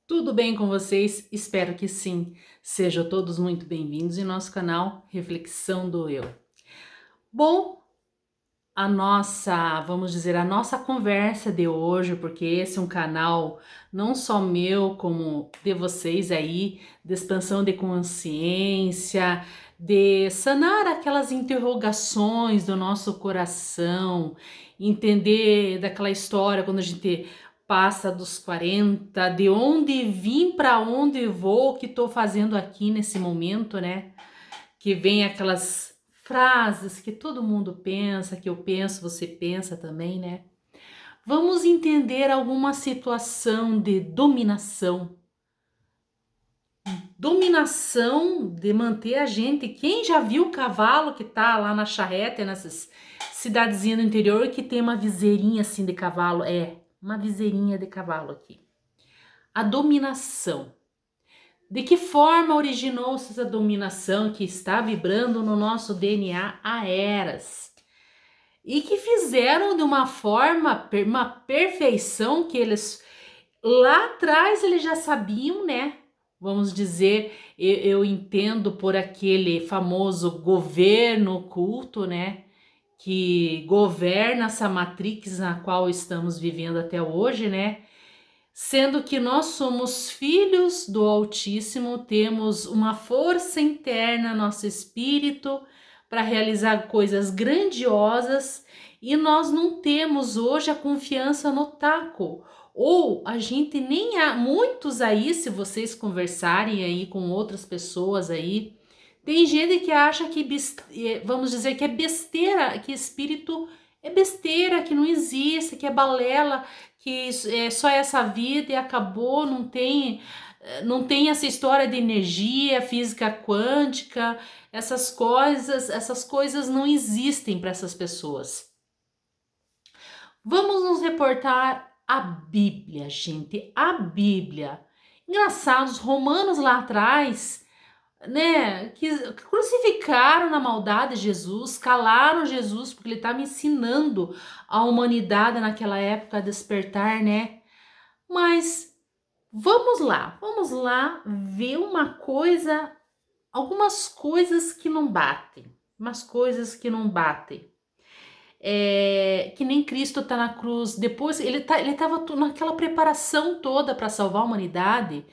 Tudo bem com vocês? Espero que sim. Sejam todos muito bem-vindos em nosso canal Reflexão do Eu. Bom, a nossa conversa de hoje, porque esse é um canal não só meu, como de vocês aí, de expansão de consciência, de sanar aquelas interrogações do nosso coração, entender daquela história quando a gente passa dos 40, de onde vim, para onde vou, o que estou fazendo aqui nesse momento, né? Que vem aquelas frases que todo mundo pensa, que eu penso, você pensa também, né? Vamos entender alguma situação de dominação. Dominação de manter a gente. Quem já viu o cavalo que tá lá na charreta, nessas cidadezinhas do interior que tem uma viseirinha assim de cavalo? É, uma viseirinha de cavalo aqui. A dominação. De que forma originou-se essa dominação que está vibrando no nosso DNA há eras? E que fizeram de uma forma, uma perfeição que eles lá atrás eles já sabiam, né? Vamos dizer, eu entendo por aquele famoso governo oculto, né? Que governa essa matrix na qual estamos vivendo até hoje, né? Sendo que nós somos filhos do Altíssimo, temos uma força interna, nosso espírito, para realizar coisas grandiosas e nós não temos hoje a confiança no taco. Ou a gente nem há muitos aí, se vocês conversarem aí com outras pessoas aí, tem gente que acha que, vamos dizer que é besteira, que espírito é besteira, que não existe, que é balela, que é só essa vida e acabou, não tem essa história de energia, física quântica, essas coisas não existem para essas pessoas. Vamos nos reportar à Bíblia, gente, a Bíblia. Engraçado, os romanos lá atrás, né, que crucificaram na maldade Jesus, calaram Jesus porque ele estava ensinando a humanidade naquela época a despertar, né? Mas vamos lá ver uma coisa, algumas coisas que não batem, umas coisas que não batem. Que nem Cristo tá na cruz, depois ele tava naquela preparação toda para salvar a humanidade.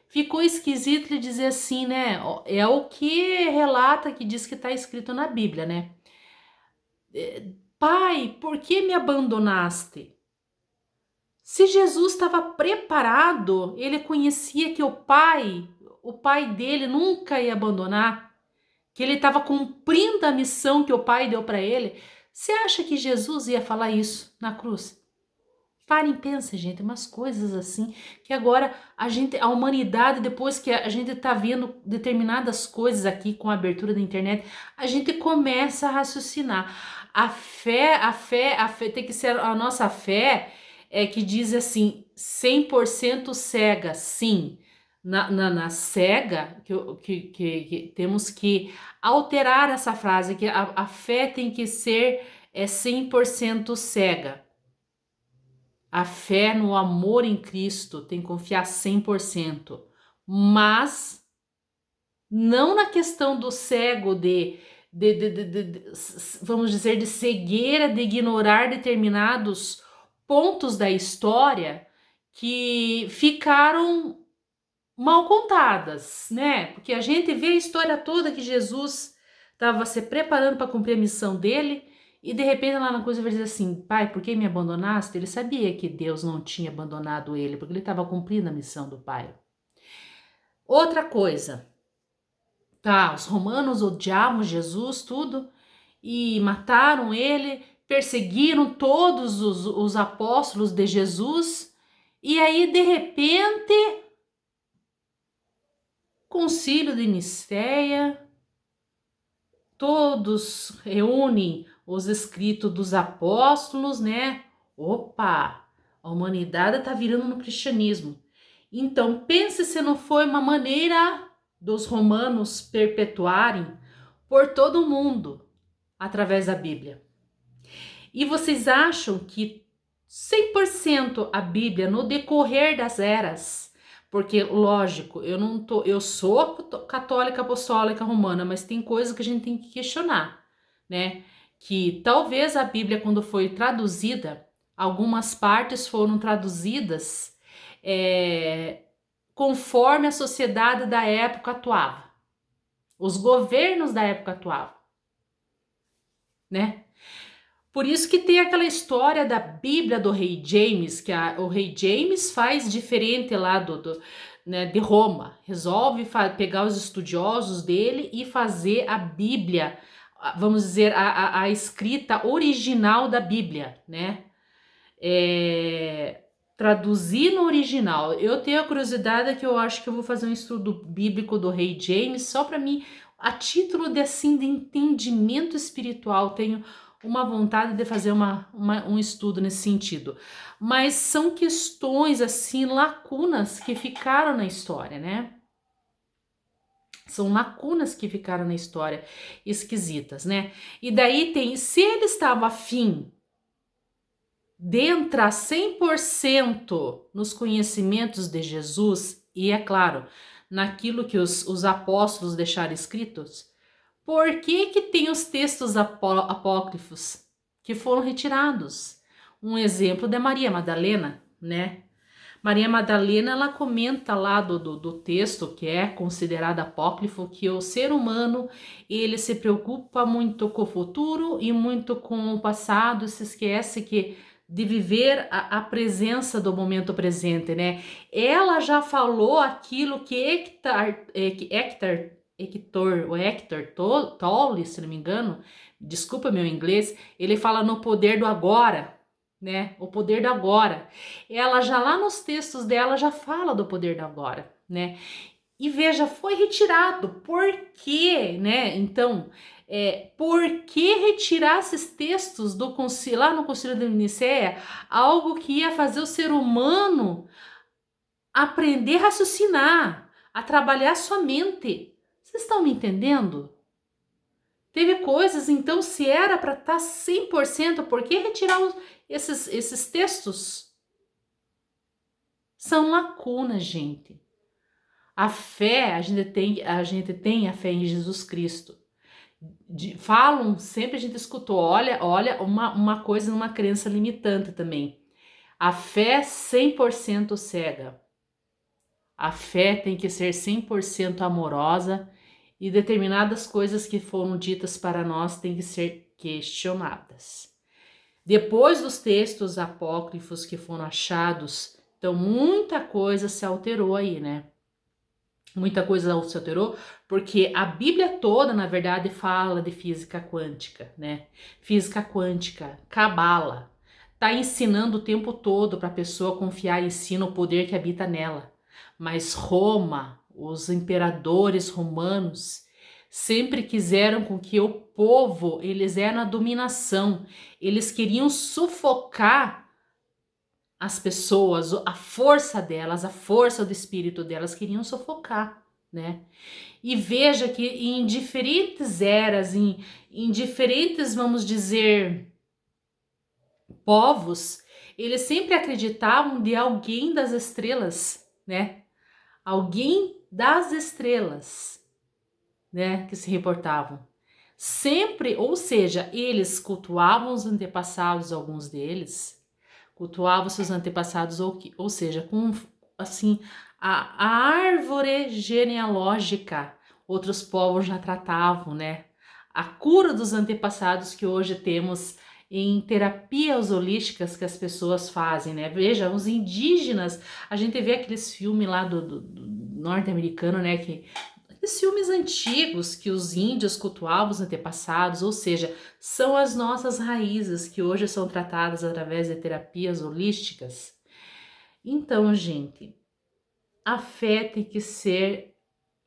Ficou esquisito ele dizer assim, né? É o que relata, que diz que está escrito na Bíblia, né? Pai, por que me abandonaste? Se Jesus estava preparado, ele conhecia que o pai dele nunca ia abandonar, que ele estava cumprindo a missão que o pai deu para ele. Você acha que Jesus ia falar isso na cruz? Parem, pensem, gente, umas coisas assim que agora a humanidade, depois que a gente tá vendo determinadas coisas aqui com a abertura da internet, a gente começa a raciocinar. A fé tem que ser a nossa fé, que diz assim, 100% cega, sim. Na cega, que temos que alterar essa frase, que a fé tem que ser 100% cega. A fé no amor em Cristo tem que confiar 100%, mas não na questão do cego vamos dizer, de cegueira, de ignorar determinados pontos da história que ficaram mal contadas, né? Porque a gente vê a história toda que Jesus estava se preparando para cumprir a missão dele e de repente lá na coisa ele diz assim, pai, por que me abandonaste? Ele sabia que Deus não tinha abandonado ele, porque ele estava cumprindo a missão do pai. Outra coisa, tá, os romanos odiavam Jesus, tudo, e mataram ele, perseguiram todos os apóstolos de Jesus, e aí de repente, Concílio de Nicéia, todos reúnem os escritos dos apóstolos, né? Opa, a humanidade está virando no cristianismo. Então, pense se não foi uma maneira dos romanos perpetuarem por todo o mundo através da Bíblia. E vocês acham que 100% a Bíblia, no decorrer das eras, Porque, lógico, eu sou católica apostólica romana, mas tem coisas que a gente tem que questionar, né? Que talvez a Bíblia, quando foi traduzida, algumas partes foram traduzidas é, conforme a sociedade da época atuava, os governos da época atuavam, né? Por isso que tem aquela história da Bíblia do rei James, que o rei James faz diferente lá né, de Roma. Resolve pegar os estudiosos dele e fazer a Bíblia, vamos dizer, a escrita original da Bíblia, né? Traduzir no original. Eu tenho a curiosidade que eu acho que eu vou fazer um estudo bíblico do rei James, só para mim, a título de assim, de entendimento espiritual, tenho uma vontade de fazer um estudo nesse sentido. Mas são questões, assim, lacunas que ficaram na história, né? São lacunas que ficaram na história esquisitas, né? E daí tem, se ele estava afim de entrar 100% nos conhecimentos de Jesus, e é claro, naquilo que os apóstolos deixaram escritos, por que que tem os textos apócrifos que foram retirados? Um exemplo de Maria Madalena, né? Maria Madalena, ela comenta lá do texto que é considerado apócrifo, que o ser humano, ele se preocupa muito com o futuro e muito com o passado, se esquece que de viver a presença do momento presente, né? Ela já falou aquilo que Hector Tolle, se não me engano, desculpa meu inglês, ele fala no poder do agora, né? O poder do agora. Ela já lá nos textos dela já fala do poder do agora, né? E veja, foi retirado. Por quê, né? Então, por que retirar esses textos do concílio, lá no Concílio de Nicéia, algo que ia fazer o ser humano aprender a raciocinar, a trabalhar sua mente? Vocês estão me entendendo? Teve coisas, então, se era para estar 100%, por que retirar esses textos? São lacunas, gente. A fé, a gente tem a fé em Jesus Cristo. Falam, sempre a gente escutou, olha uma coisa numa crença limitante também. A fé 100% cega. A fé tem que ser 100% amorosa e determinadas coisas que foram ditas para nós têm que ser questionadas. Depois dos textos apócrifos que foram achados, então muita coisa se alterou aí, né? Muita coisa se alterou, porque a Bíblia toda, na verdade, fala de física quântica, né? Física quântica, cabala, tá ensinando o tempo todo para a pessoa confiar em si no poder que habita nela. Mas Roma, os imperadores romanos, sempre quiseram com que o povo, eles eram a dominação, eles queriam sufocar as pessoas, a força delas, a força do espírito delas, queriam sufocar, né? E veja que em diferentes eras, em diferentes, vamos dizer, povos, eles sempre acreditavam de alguém das estrelas, né? Alguém das estrelas, né? Que se reportavam. Sempre, ou seja, eles cultuavam os antepassados, alguns deles, cultuavam seus antepassados, ou seja, com assim a árvore genealógica, outros povos já tratavam, né? A cura dos antepassados que hoje temos em terapias holísticas que as pessoas fazem, né? Veja, os indígenas, a gente vê aqueles filmes lá do norte-americano, né? Esses filmes antigos que os índios cultuavam os antepassados, ou seja, são as nossas raízes que hoje são tratadas através de terapias holísticas. Então, gente, a fé tem que ser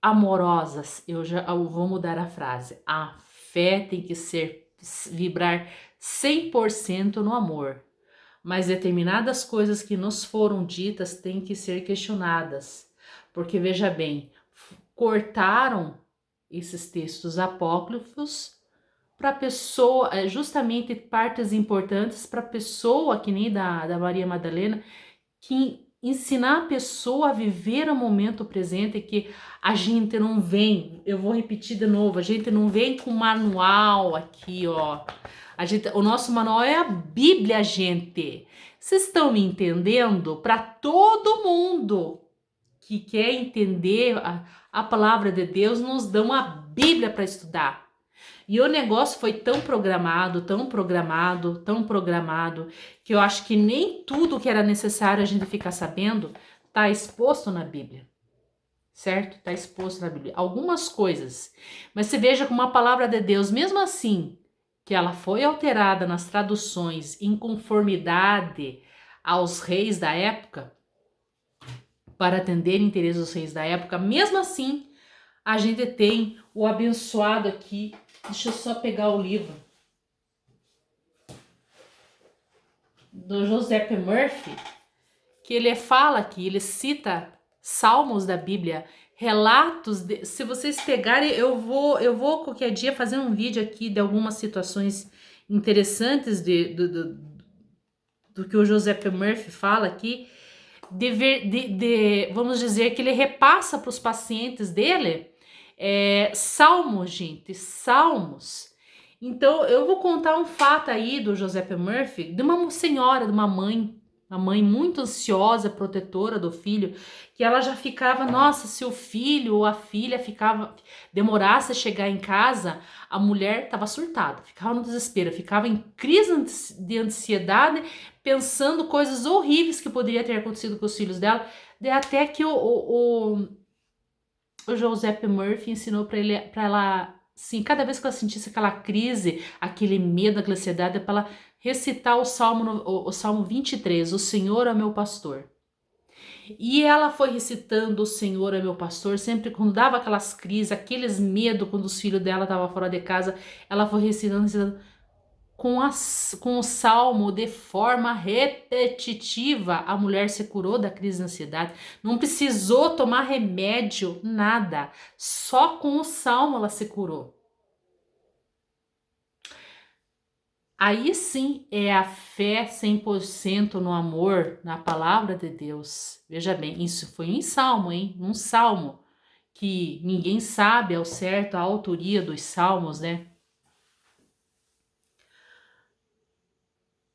amorosa. Eu vou mudar a frase. A fé tem que vibrar 100% no amor. Mas determinadas coisas que nos foram ditas têm que ser questionadas. Porque veja bem, cortaram esses textos apócrifos para pessoa, justamente partes importantes para pessoa que nem da Maria Madalena, que ensinar a pessoa a viver o momento presente, que a gente não vem, eu vou repetir de novo, a gente não vem com manual aqui, ó. O nosso manual é a Bíblia, gente. Vocês estão me entendendo? Para todo mundo que quer entender a palavra de Deus, nos dão a Bíblia para estudar. E o negócio foi tão programado, tão programado, tão programado, que eu acho que nem tudo que era necessário a gente ficar sabendo está exposto na Bíblia. Certo? Está exposto na Bíblia. Algumas coisas. Mas você veja como a palavra de Deus, mesmo assim, que ela foi alterada nas traduções em conformidade aos reis da época, para atender interesses dos reis da época, mesmo assim, a gente tem o abençoado aqui. Deixa eu só pegar o livro do Joseph Murphy, que ele fala aqui, ele cita salmos da Bíblia, relatos, se vocês pegarem, eu vou qualquer dia fazer um vídeo aqui de algumas situações interessantes do que o Joseph Murphy fala aqui, vamos dizer que ele repassa para os pacientes dele salmos, gente, salmos. Então eu vou contar um fato aí do Joseph Murphy, de uma senhora, de uma mãe muito ansiosa, protetora do filho, que ela já ficava, nossa, se o filho ou a filha demorasse a chegar em casa, a mulher estava surtada, ficava no desespero, ficava em crise de ansiedade, pensando coisas horríveis que poderia ter acontecido com os filhos dela, até que o Joseph Murphy ensinou para ela, assim, cada vez que ela sentisse aquela crise, aquele medo, aquela ansiedade, para ela recitar o Salmo 23, o Senhor é meu pastor. E ela foi recitando o Senhor é meu pastor, sempre quando dava aquelas crises, aqueles medos quando os filhos dela estavam fora de casa, ela foi recitando com o salmo de forma repetitiva. A mulher se curou da crise de ansiedade, não precisou tomar remédio, nada, só com o salmo ela se curou. Aí sim é a fé 100% no amor, na palavra de Deus. Veja bem, isso foi um salmo, hein? Um salmo que ninguém sabe ao certo a autoria dos salmos, né?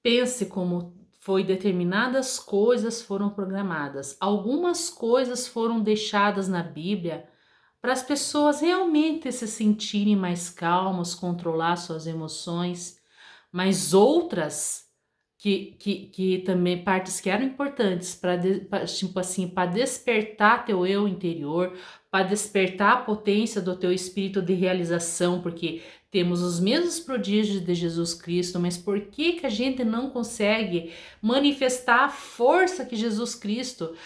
Pense como foi determinadas coisas foram programadas. Algumas coisas foram deixadas na Bíblia para as pessoas realmente se sentirem mais calmas, controlar suas emoções, mas outras que também partes que eram importantes para tipo assim, para despertar teu eu interior, para despertar a potência do teu espírito de realização, porque temos os mesmos prodígios de Jesus Cristo, mas por que a gente não consegue manifestar a força que Jesus Cristo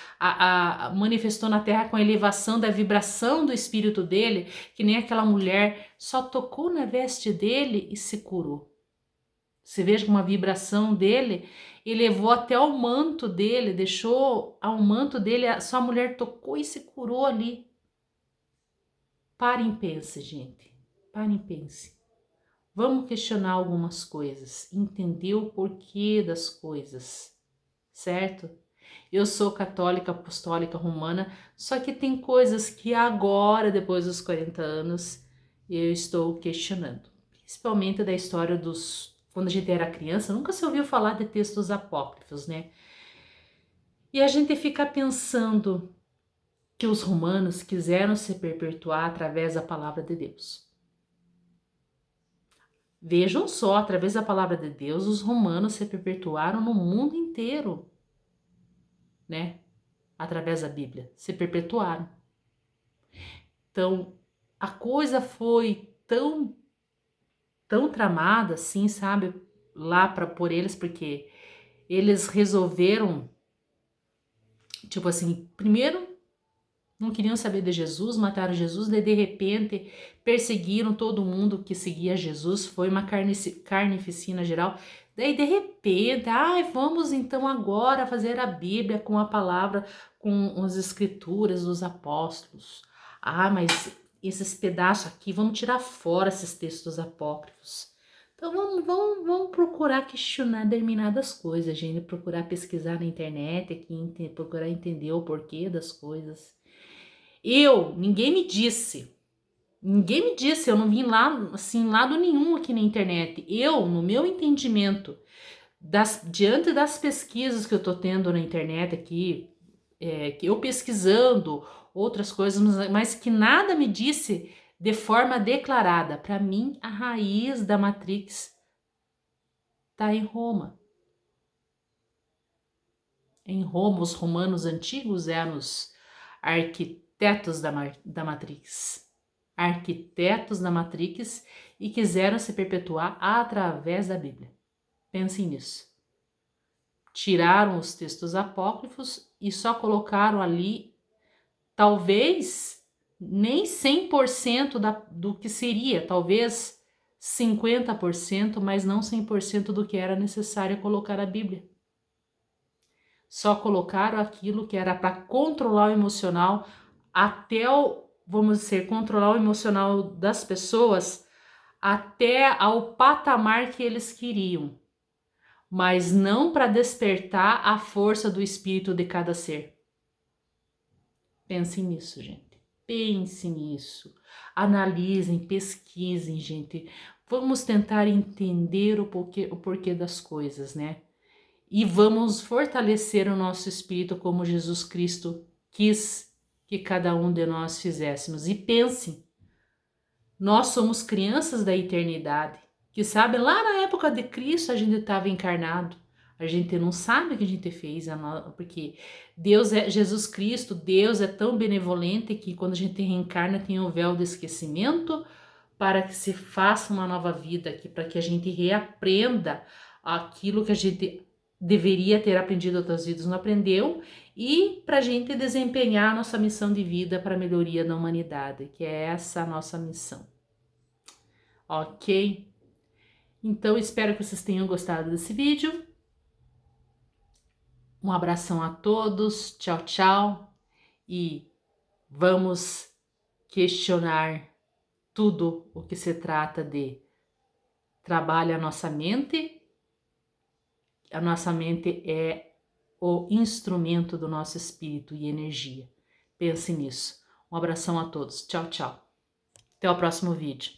manifestou na terra com a elevação da vibração do espírito dele, que nem aquela mulher só tocou na veste dele e se curou. Você veja como a vibração dele elevou até o manto dele, deixou ao manto dele, só a mulher tocou e se curou ali. Parem e pense, gente. Parem e pense. Vamos questionar algumas coisas, entender o porquê das coisas, certo? Eu sou católica apostólica romana, só que tem coisas que agora, depois dos 40 anos, eu estou questionando. Principalmente da história quando a gente era criança, nunca se ouviu falar de textos apócrifos, né? E a gente fica pensando que os romanos quiseram se perpetuar através da palavra de Deus. Vejam só, através da palavra de Deus, os romanos se perpetuaram no mundo inteiro, né? Através da Bíblia, se perpetuaram. Então, a coisa foi tão tramada assim, sabe? Lá por eles, porque eles resolveram, tipo assim, primeiro não queriam saber de Jesus, mataram Jesus, daí de repente perseguiram todo mundo que seguia Jesus, foi uma carnificina geral. Daí de repente, vamos então agora fazer a Bíblia com a palavra, com as escrituras dos apóstolos. Mas esses pedaços aqui, vamos tirar fora esses textos apócrifos. Então vamos procurar questionar determinadas coisas, gente, procurar pesquisar na internet aqui, procurar entender o porquê das coisas. Ninguém me disse, eu não vim lá, assim, lado nenhum aqui na internet. Eu, no meu entendimento, diante das pesquisas que eu tô tendo na internet aqui, que eu pesquisando outras coisas, mas que nada me disse de forma declarada. Para mim, a raiz da Matrix está em Roma. Em Roma, os romanos antigos eram os arquitetos da Matrix. Arquitetos da Matrix e quiseram se perpetuar através da Bíblia. Pensem nisso. Tiraram os textos apócrifos e só colocaram ali, talvez, nem 100% do que seria, talvez 50%, mas não 100% do que era necessário colocar a Bíblia. Só colocaram aquilo que era para controlar o emocional, vamos dizer, controlar o emocional das pessoas até ao patamar que eles queriam, mas não para despertar a força do espírito de cada ser. Pensem nisso, gente. Pensem nisso. Analisem, pesquisem, gente. Vamos tentar entender o porquê das coisas, né? E vamos fortalecer o nosso espírito como Jesus Cristo quis que cada um de nós fizéssemos. E pensem, nós somos crianças da eternidade, que sabe, lá na época de Cristo a gente estava encarnado. A gente não sabe o que a gente fez, porque Jesus Cristo, Deus é tão benevolente que quando a gente reencarna tem o véu do esquecimento para que se faça uma nova vida aqui, para que a gente reaprenda aquilo que a gente deveria ter aprendido outras vidas, não aprendeu, e para a gente desempenhar a nossa missão de vida para a melhoria da humanidade, que é essa a nossa missão. Ok? Então, espero que vocês tenham gostado desse vídeo. Um abração a todos, tchau, tchau, e vamos questionar tudo o que se trata de trabalho a nossa mente. A nossa mente é o instrumento do nosso espírito e energia. Pense nisso. Um abração a todos. Tchau, tchau. Até o próximo vídeo.